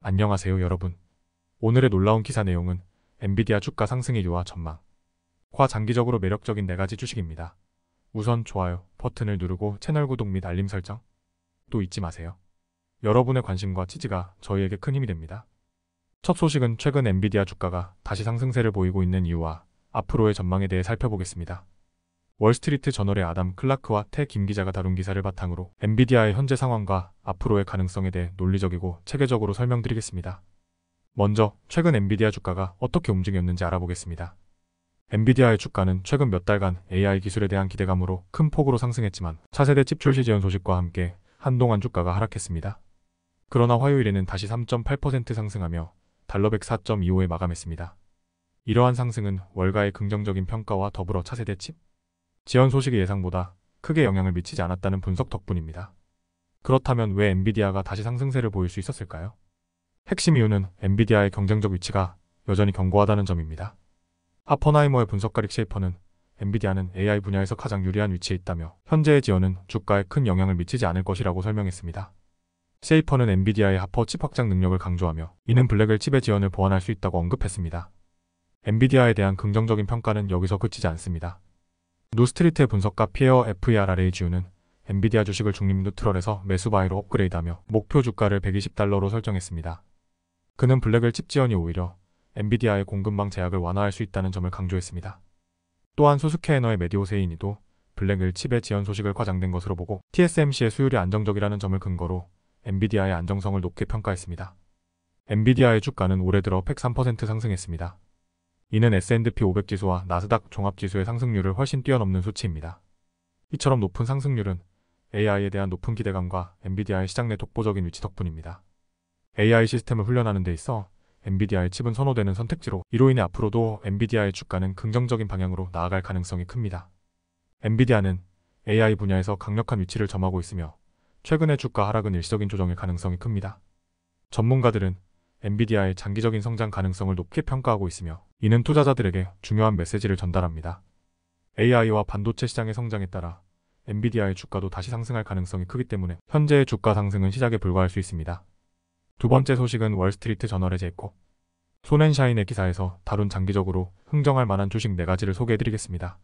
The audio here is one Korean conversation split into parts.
안녕하세요 여러분. 오늘의 놀라운 기사 내용은 엔비디아 주가 상승의 유화 전망. 장기적으로 매력적인 4가지 주식입니다. 우선 좋아요 버튼을 누르고 채널 구독 및 알림 설정 또 잊지 마세요. 여러분의 관심과 지지가 저희에게 큰 힘이 됩니다. 첫 소식은 최근 엔비디아 주가가 다시 상승세를 보이고 있는 이유와 앞으로의 전망에 대해 살펴보겠습니다. 월스트리트 저널의 아담 클라크와 태 김 기자가 다룬 기사를 바탕으로 엔비디아의 현재 상황과 앞으로의 가능성에 대해 논리적이고 체계적으로 설명드리겠습니다. 먼저 최근 엔비디아 주가가 어떻게 움직였는지 알아보겠습니다. 엔비디아의 주가는 최근 몇 달간 AI 기술에 대한 기대감으로 큰 폭으로 상승했지만 차세대 칩 출시 지연 소식과 함께 한동안 주가가 하락했습니다. 그러나 화요일에는 다시 3.8% 상승하며 달러 104.25에 마감했습니다. 이러한 상승은 월가의 긍정적인 평가와 더불어 차세대 칩 지연 소식이 예상보다 크게 영향을 미치지 않았다는 분석 덕분입니다. 그렇다면 왜 엔비디아가 다시 상승세를 보일 수 있었을까요? 핵심 이유는 엔비디아의 경쟁적 위치가 여전히 견고하다는 점입니다. 하퍼나이머의 분석가 릭 셰이퍼는 엔비디아는 AI 분야에서 가장 유리한 위치에 있다며 현재의 지연은 주가에 큰 영향을 미치지 않을 것이라고 설명했습니다. 셰이퍼는 엔비디아의 하퍼 칩 확장 능력을 강조하며 이는 블랙웰 칩의 지연을 보완할 수 있다고 언급했습니다. 엔비디아에 대한 긍정적인 평가는 여기서 그치지 않습니다. 누스트리트의 분석가 피에어 FERRAGU는 엔비디아 주식을 중립 뉴트럴에서 매수 바이로 업그레이드하며 목표 주가를 120달러로 설정했습니다. 그는 블랙웰 칩 지연이 오히려 엔비디아의 공급망 제약을 완화할 수 있다는 점을 강조했습니다. 또한 소스케 에너의 메디오세이니도 블랙웰 칩의 지연 소식을 과장된 것으로 보고 TSMC의 수율이 안정적이라는 점을 근거로 엔비디아의 안정성을 높게 평가했습니다. 엔비디아의 주가는 올해 들어 103% 상승했습니다. 이는 S&P 500 지수와 나스닥 종합지수의 상승률을 훨씬 뛰어넘는 수치입니다. 이처럼 높은 상승률은 AI에 대한 높은 기대감과 엔비디아의 시장 내 독보적인 위치 덕분입니다. AI 시스템을 훈련하는 데 있어 엔비디아의 칩은 선호되는 선택지로 이로 인해 앞으로도 엔비디아의 주가는 긍정적인 방향으로 나아갈 가능성이 큽니다. 엔비디아는 AI 분야에서 강력한 위치를 점하고 있으며 최근의 주가 하락은 일시적인 조정일 가능성이 큽니다. 전문가들은 엔비디아의 장기적인 성장 가능성을 높게 평가하고 있으며 이는 투자자들에게 중요한 메시지를 전달합니다. AI와 반도체 시장의 성장에 따라 엔비디아의 주가도 다시 상승할 가능성이 크기 때문에 현재의 주가 상승은 시작에 불과할 수 있습니다. 두 번째 소식은 월스트리트 저널의 제이콥 손앤샤인의 기사에서 다룬 장기적으로 흥정할 만한 주식 4가지를 소개해드리겠습니다.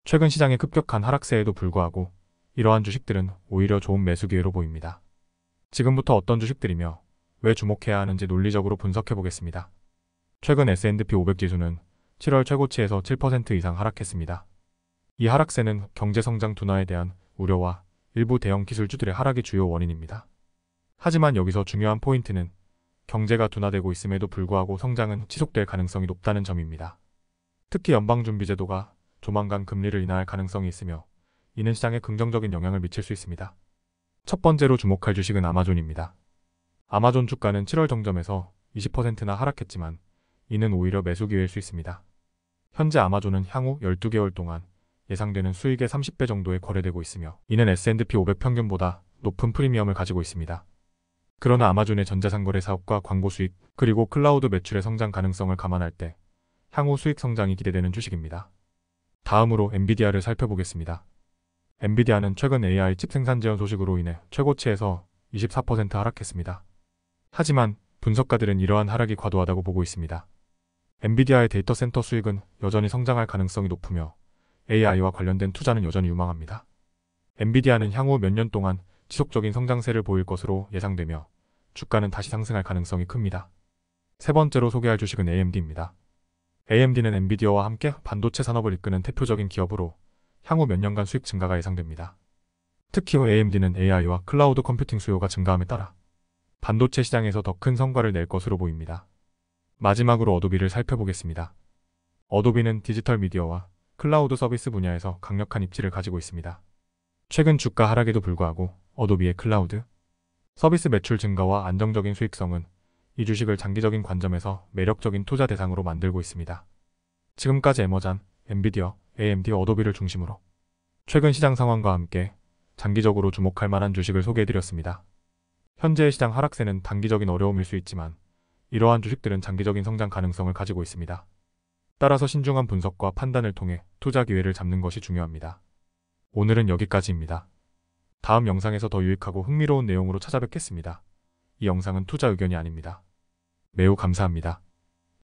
최근 시장의 급격한 하락세에도 불구하고 이러한 주식들은 오히려 좋은 매수 기회로 보입니다. 지금부터 어떤 주식들이며 왜 주목해야 하는지 논리적으로 분석해보겠습니다. 최근 S&P 500 지수는 7월 최고치에서 7% 이상 하락했습니다. 이 하락세는 경제성장 둔화에 대한 우려와 일부 대형 기술주들의 하락이 주요 원인입니다. 하지만 여기서 중요한 포인트는 경제가 둔화되고 있음에도 불구하고 성장은 지속될 가능성이 높다는 점입니다. 특히 연방준비제도가 조만간 금리를 인하할 가능성이 있으며 이는 시장에 긍정적인 영향을 미칠 수 있습니다. 첫 번째로 주목할 주식은 아마존입니다. 아마존 주가는 7월 정점에서 20%나 하락했지만 이는 오히려 매수 기회일 수 있습니다. 현재 아마존은 향후 12개월 동안 예상되는 수익의 30배 정도에 거래되고 있으며 이는 S&P 500 평균보다 높은 프리미엄을 가지고 있습니다. 그러나 아마존의 전자상거래 사업과 광고 수익 그리고 클라우드 매출의 성장 가능성을 감안할 때 향후 수익 성장이 기대되는 주식입니다. 다음으로 엔비디아를 살펴보겠습니다. 엔비디아는 최근 AI 칩 생산 지연 소식으로 인해 최고치에서 24% 하락했습니다. 하지만 분석가들은 이러한 하락이 과도하다고 보고 있습니다. 엔비디아의 데이터 센터 수익은 여전히 성장할 가능성이 높으며 AI와 관련된 투자는 여전히 유망합니다. 엔비디아는 향후 몇 년 동안 지속적인 성장세를 보일 것으로 예상되며 주가는 다시 상승할 가능성이 큽니다. 세 번째로 소개할 주식은 AMD입니다. AMD는 엔비디아와 함께 반도체 산업을 이끄는 대표적인 기업으로 향후 몇 년간 수익 증가가 예상됩니다. 특히 AMD는 AI와 클라우드 컴퓨팅 수요가 증가함에 따라 반도체 시장에서 더 큰 성과를 낼 것으로 보입니다. 마지막으로 어도비를 살펴보겠습니다. 어도비는 디지털 미디어와 클라우드 서비스 분야에서 강력한 입지를 가지고 있습니다. 최근 주가 하락에도 불구하고 어도비의 클라우드 서비스 매출 증가와 안정적인 수익성은 이 주식을 장기적인 관점에서 매력적인 투자 대상으로 만들고 있습니다. 지금까지 에머잔, 엔비디아, AMD, 어도비를 중심으로 최근 시장 상황과 함께 장기적으로 주목할 만한 주식을 소개해드렸습니다. 현재의 시장 하락세는 단기적인 어려움일 수 있지만 이러한 주식들은 장기적인 성장 가능성을 가지고 있습니다. 따라서 신중한 분석과 판단을 통해 투자 기회를 잡는 것이 중요합니다. 오늘은 여기까지입니다. 다음 영상에서 더 유익하고 흥미로운 내용으로 찾아뵙겠습니다. 이 영상은 투자 의견이 아닙니다. 매우 감사합니다.